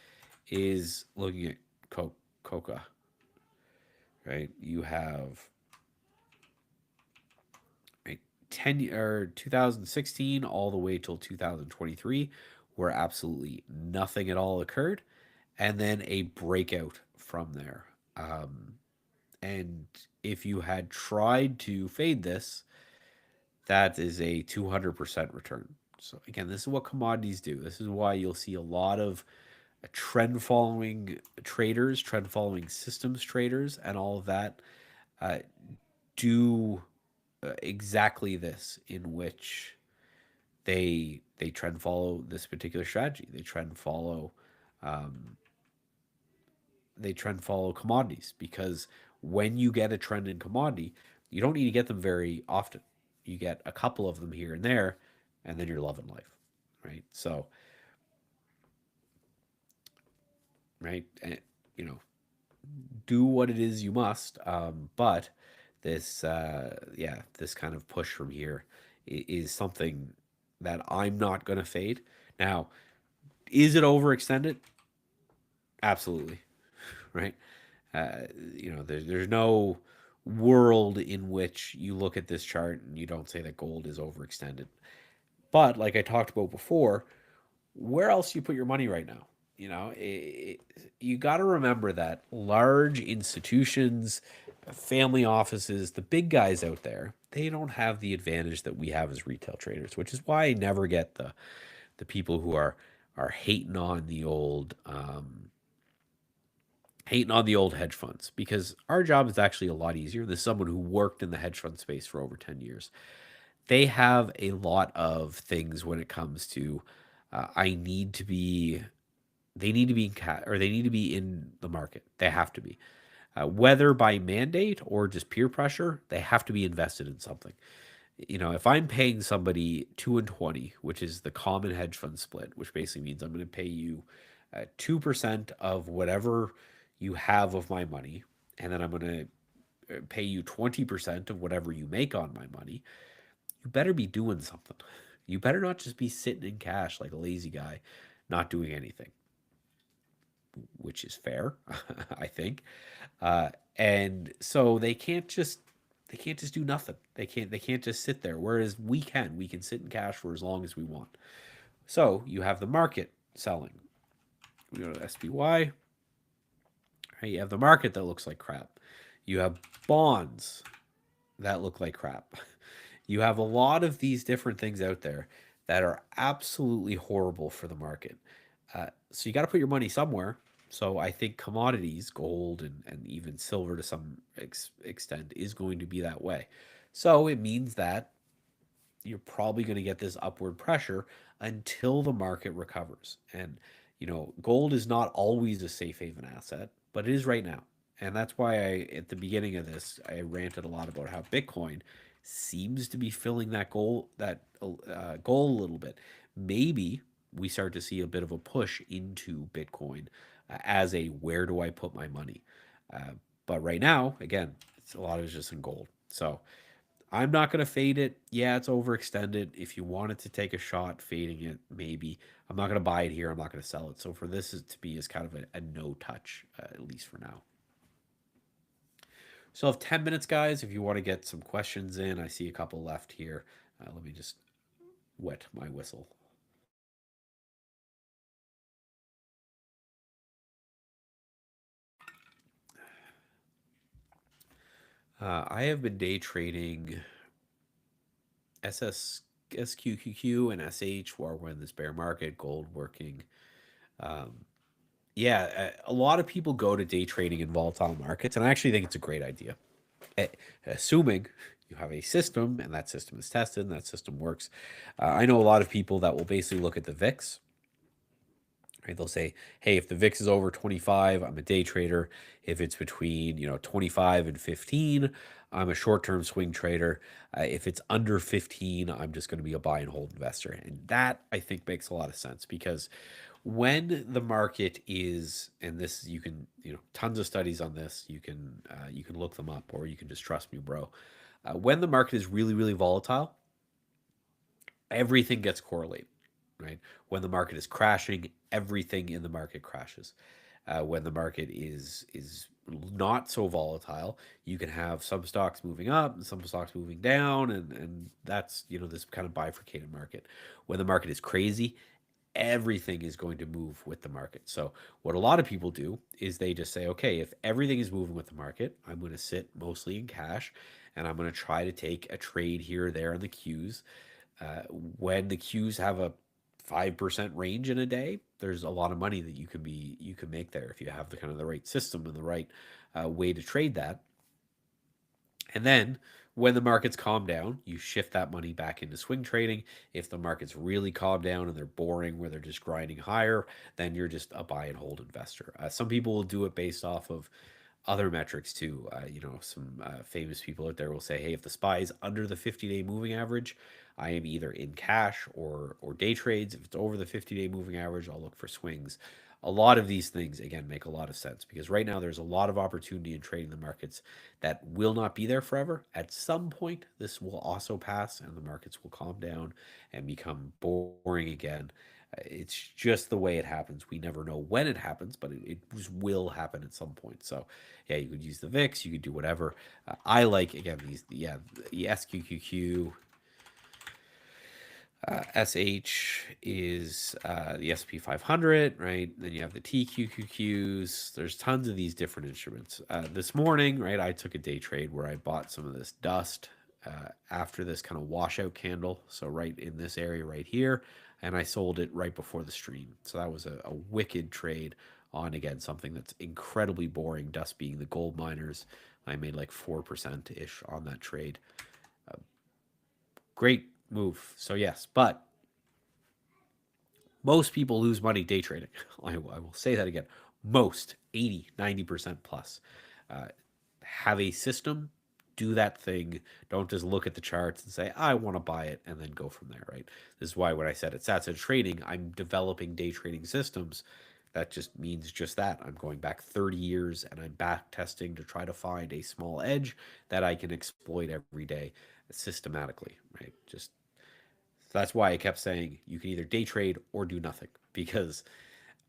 is looking at coca, right? You have 10 or 2016 all the way till 2023 where absolutely nothing at all occurred, and then a breakout from there. And if you had tried to fade this, that is a 200% return. So again, this is what commodities do. This is why you'll see a lot of trend following traders, trend following systems traders, and all of that uh, do exactly this, in which they trend follow this particular strategy. Um, they trend follow commodities, because when you get a trend in commodity, you don't need to get them very often. You get a couple of them here and there, and then you're loving life, right? So, right, and, you know, do what it is you must. But this kind of push from here is something that I'm not going to fade. Now, is it overextended? Absolutely, right? There's no world in which you look at this chart and you don't say that gold is overextended. But like I talked about before, where else do you put your money right now? You got to remember that large institutions, family offices, the big guys out there, they don't have the advantage that we have as retail traders, which is why I never get the people who are hating on the old hedge funds, because our job is actually a lot easier. There's someone who worked in the hedge fund space for over 10 years. They have a lot of things when it comes to I need to be they need to be in or they need to be in the market. They have to be. Whether by mandate or just peer pressure, they have to be invested in something. If I'm paying somebody 2 and 20, which is the common hedge fund split, which basically means I'm going to pay you 2% of whatever you have of my money, and then I'm going to pay you 20% of whatever you make on my money, you better be doing something. You better not just be sitting in cash like a lazy guy, not doing anything, which is fair, I think. And so they can't just do nothing. They can't just sit there. Whereas we can sit in cash for as long as we want. So you have the market selling. We go to SPY. Right? You have the market that looks like crap. You have bonds that look like crap. You have a lot of these different things out there that are absolutely horrible for the market. So you got to put your money somewhere. So I think commodities, gold, and even silver to some extent, is going to be that way. So it means that you're probably going to get this upward pressure until the market recovers. And, gold is not always a safe haven asset, but it is right now. And that's why at the beginning of this, I ranted a lot about how Bitcoin seems to be filling that goal a little bit. Maybe we start to see a bit of a push into Bitcoin as a where do I put my money? Uh, but right now, again, a lot of it's just in gold. So I'm not going to fade it. Yeah, it's overextended. If you wanted to take a shot fading it, maybe. I'm not going to buy it here. I'm not going to sell it. So for this to be is kind of a no touch, at least for now. So I have 10 minutes, guys. If you want to get some questions in, I see a couple left here. Let me just wet my whistle. I have been day trading SS, SQQQ and SH while we're in this bear market, gold working. Um, yeah, a lot of people go to day trading in volatile markets, and I actually think it's a great idea. Eh, Assuming you have a system and that system is tested and that system works. I know a lot of people that will basically look at the VIX. Right? They'll say, "Hey, if the VIX is over 25, I'm a day trader. If it's between 25 and 15, I'm a short-term swing trader. If it's under 15, I'm just going to be a buy and hold investor." And that I think makes a lot of sense because when the market is, and this you can, tons of studies on this. You can look them up, or you can just trust me, bro. When the market is really really volatile, everything gets correlated, right? When the market is crashing, everything in the market crashes. When the market is not so volatile, you can have some stocks moving up and some stocks moving down, and that's this kind of bifurcated market. When the market is crazy, everything is going to move with the market. So what a lot of people do is they just say, okay, if everything is moving with the market, I'm going to sit mostly in cash, and I'm going to try to take a trade here or there in the queues. When the queues have a 5% range in a day, there's a lot of money that you can make there if you have the kind of the right system and the right way to trade that. And then when the markets calm down, you shift that money back into swing trading. If the markets really calm down and they're boring, where they're just grinding higher, then you're just a buy and hold investor. Some people will do it based off of other metrics too. Some famous people out there will say, "Hey, if the SPY is under the 50-day moving average, I am either in cash or day trades. If it's over the 50-day moving average, I'll look for swings." A lot of these things again make a lot of sense because right now there's a lot of opportunity in trading the markets that will not be there forever. At some point, this will also pass, and the markets will calm down and become boring again. It's just the way it happens. We never know when it happens, but it just will happen at some point. So yeah, you could use the VIX, you could do whatever. I like again the SQQQ. SH is the SP 500, right? Then you have the TQQQs. There's tons of these different instruments. This morning, right, I took a day trade where I bought some of this dust after this kind of washout candle. So right in this area right here. And I sold it right before the stream. So that was a wicked trade on, again, something that's incredibly boring, dust being the gold miners. I made like 4%-ish on that trade. Great move. So yes, but most people lose money day trading. I will say that again. Most, 80, 90% plus. Uh, have a system, do that thing. Don't just look at the charts and say, I want to buy it, and then go from there, right? This is why when I said it's asset trading, I'm developing day trading systems. That just means just that. I'm going back 30 years and I'm back testing to try to find a small edge that I can exploit every day systematically, right? Just that's why I kept saying you can either day trade or do nothing, because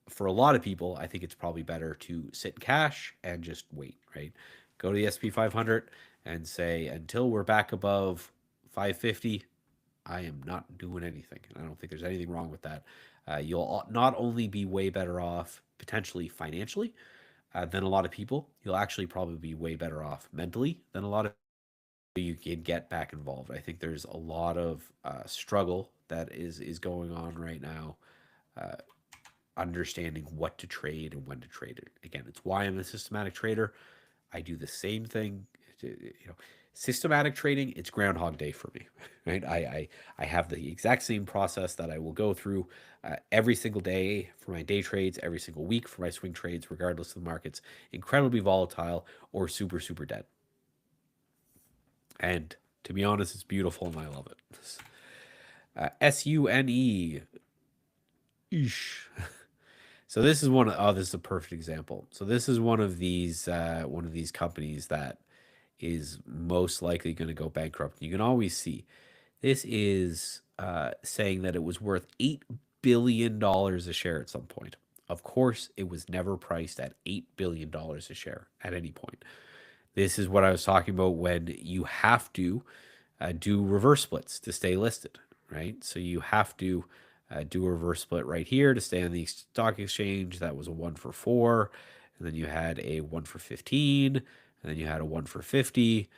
for a lot of people, I think it's probably better to sit in cash and just wait, right? Go to the SP 500 and say, until we're back above 550, I am not doing anything. And I don't think there's anything wrong with that. You'll not only be way better off potentially financially than a lot of people, you'll actually probably be way better off mentally than a lot of you can get back involved. I think there's a lot of struggle that is going on right now, uh, understanding what to trade and when to trade it. Again, it's why I'm a systematic trader. I do the same thing. You know, systematic trading, it's Groundhog Day for me, right? I have the exact same process that I will go through every single day for my day trades, every single week for my swing trades, regardless of the market's incredibly volatile or super super dead. And to be honest, it's beautiful and I love it. SUNE. Eesh. So this is this is a perfect example. So this is one of these companies that is most likely going to go bankrupt. You can always see this is saying that it was worth $8 billion a share at some point. Of course, it was never priced at $8 billion a share at any point. This is what I was talking about when you have to do reverse splits to stay listed, right? So you have to do a reverse split right here to stay on the stock exchange. That was a 1 for 4. And then you had a 1 for 15. And then you had a 1 for 50.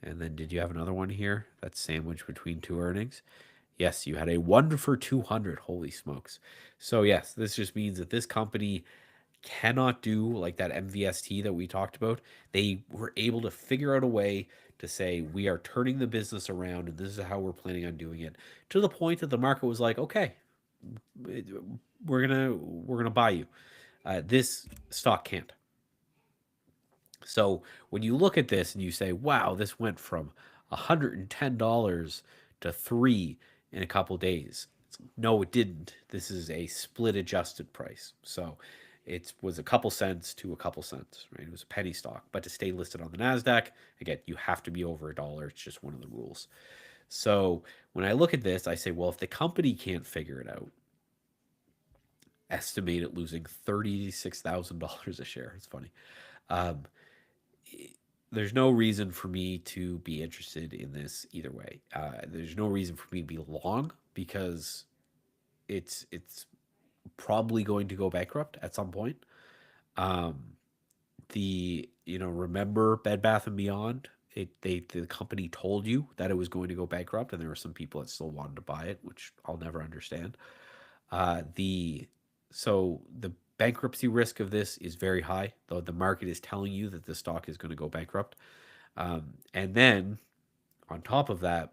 And then did you have another one here? That's sandwiched between two earnings. Yes, you had a 1 for 200. Holy smokes. So, yes, this just means that this company cannot do like that MVST that we talked about. They were able to figure out a way to say we are turning the business around and this is how we're planning on doing it, to the point that the market was like, okay, we're gonna buy you. This stock can't. So when you look at this and you say, wow, this went from $110 to 3 in a couple days. No, it didn't. This is a split adjusted price. So it was a couple cents to a couple cents, right? It was a penny stock. But to stay listed on the NASDAQ, again, you have to be over $1. It's just one of the rules. So when I look at this, I say, well, if the company can't figure it out, estimate it losing $36,000 a share. It's funny. Um, there's no reason for me to be interested in this either way. There's no reason for me to be long because it's probably going to go bankrupt at some point. Um, remember Bed Bath and Beyond? The company told you that it was going to go bankrupt, and there were some people that still wanted to buy it, which I'll never understand. The so the bankruptcy risk of this is very high, though the market is telling you that the stock is going to go bankrupt. And then on top of that,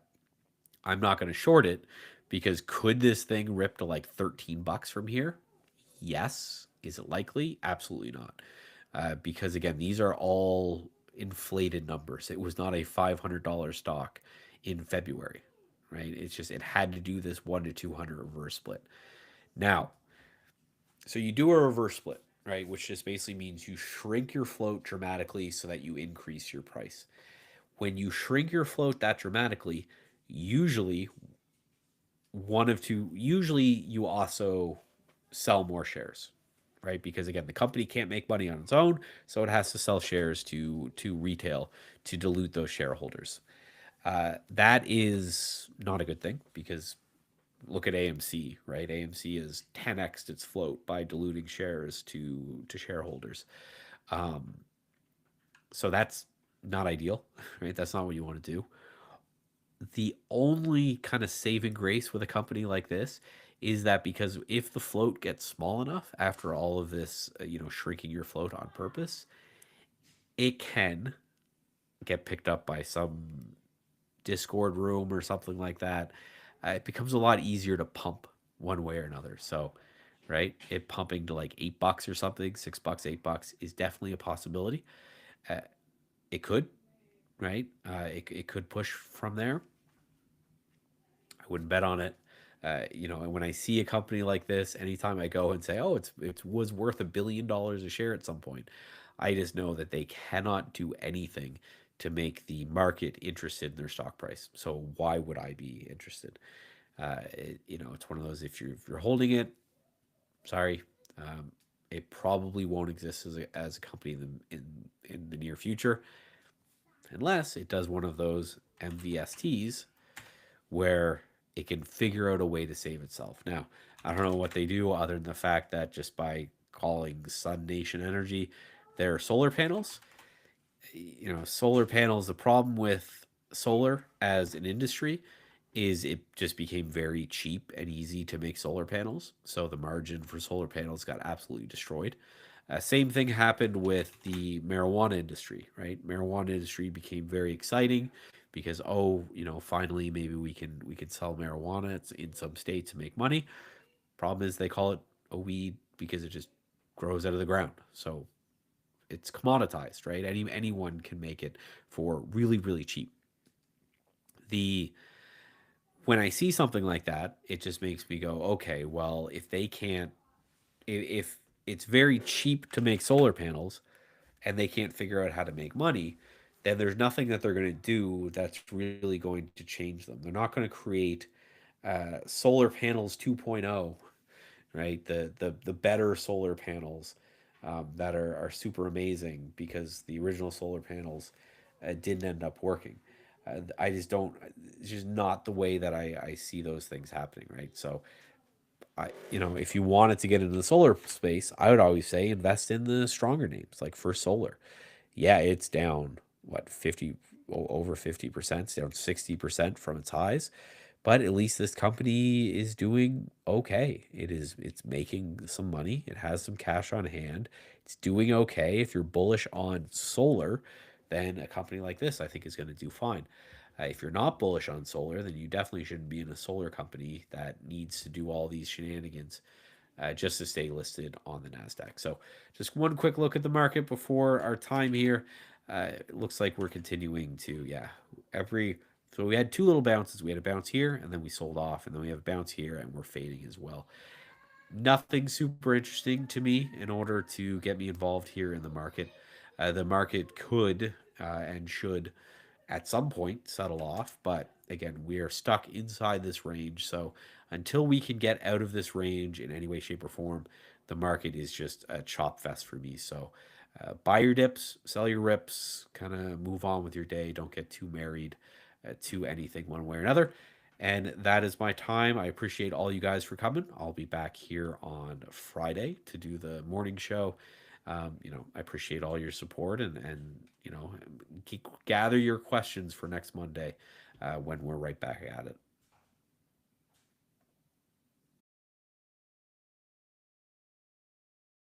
I'm not going to short it because could this thing rip to like $13 from here? Yes. Is it likely? Absolutely not. Because again, these are all inflated numbers. It was not a $500 stock in February, right? It's just it had to do this 1 to 200 reverse split. Now, so you do a reverse split, right? Which just basically means you shrink your float dramatically so that you increase your price. When you shrink your float that dramatically, usually usually you also sell more shares, right? Because again, the company can't make money on its own, so it has to sell shares to retail to dilute those shareholders. That is not a good thing because look at AMC, right? AMC is 10x its float by diluting shares to shareholders. Um, so that's not ideal, right? That's not what you want to do. The only kind of saving grace with a company like this is that because if the float gets small enough after all of this, shrinking your float on purpose, it can get picked up by some Discord room or something like that. It becomes a lot easier to pump one way or another. So, right, it pumping to like $8 or something, $6, $8 is definitely a possibility. Uh, it could, right? It could push from there. I wouldn't bet on it. And when I see a company like this, anytime I go and say, "Oh, it was worth $1 billion a share at some point," I just know that they cannot do anything to make the market interested in their stock price. So why would I be interested? It's one of those. If you're holding it, sorry, um, it probably won't exist as a company in the near future, unless it does one of those MVSTs where it can figure out a way to save itself. Now, I don't know what they do other than the fact that just by calling Sun Nation Energy their solar panels, solar panels, the problem with solar as an industry is it just became very cheap and easy to make solar panels. So the margin for solar panels got absolutely destroyed. Same thing happened with the marijuana industry, right? Marijuana industry became very exciting because finally maybe we can sell marijuana in some states and make money. Problem is they call it a weed because it just grows out of the ground. So it's commoditized, right? Anyone can make it for really really cheap. The When I see something like that, it just makes me go, okay, well, if they can't, if it's very cheap to make solar panels and they can't figure out how to make money, then there's nothing that they're going to do that's really going to change them. They're not going to create solar panels 2.0, right? The better solar panels that are super amazing because the original solar panels didn't end up working. I just don't. It's just not the way that I see those things happening, right? So if you wanted to get into the solar space, I would always say invest in the stronger names like First Solar. Yeah, it's down what 50 over 50%, it's down 60% from its highs, but at least this company is doing okay. It's making some money. It has some cash on hand. It's doing okay. If you're bullish on solar, then a company like this I think is going to do fine. If you're not bullish on solar, then you definitely shouldn't be in a solar company that needs to do all these shenanigans just to stay listed on the NASDAQ. So, just one quick look at the market before our time here. It looks like we're continuing to, yeah, every. So, we had two little bounces. We had a bounce here, and then we sold off, and then we have a bounce here, and we're fading as well. Nothing super interesting to me in order to get me involved here in the market. The market could and should at some point settle off, but again, we are stuck inside this range. So until we can get out of this range in any way, shape, or form, the market is just a chop fest for me. So buy your dips, sell your rips, kind of move on with your day. Don't get too married to anything one way or another. And that is my time. I appreciate all you guys for coming. I'll be back here on Friday to do the morning show. I appreciate all your support and keep gather your questions for next Monday when we're right back at it.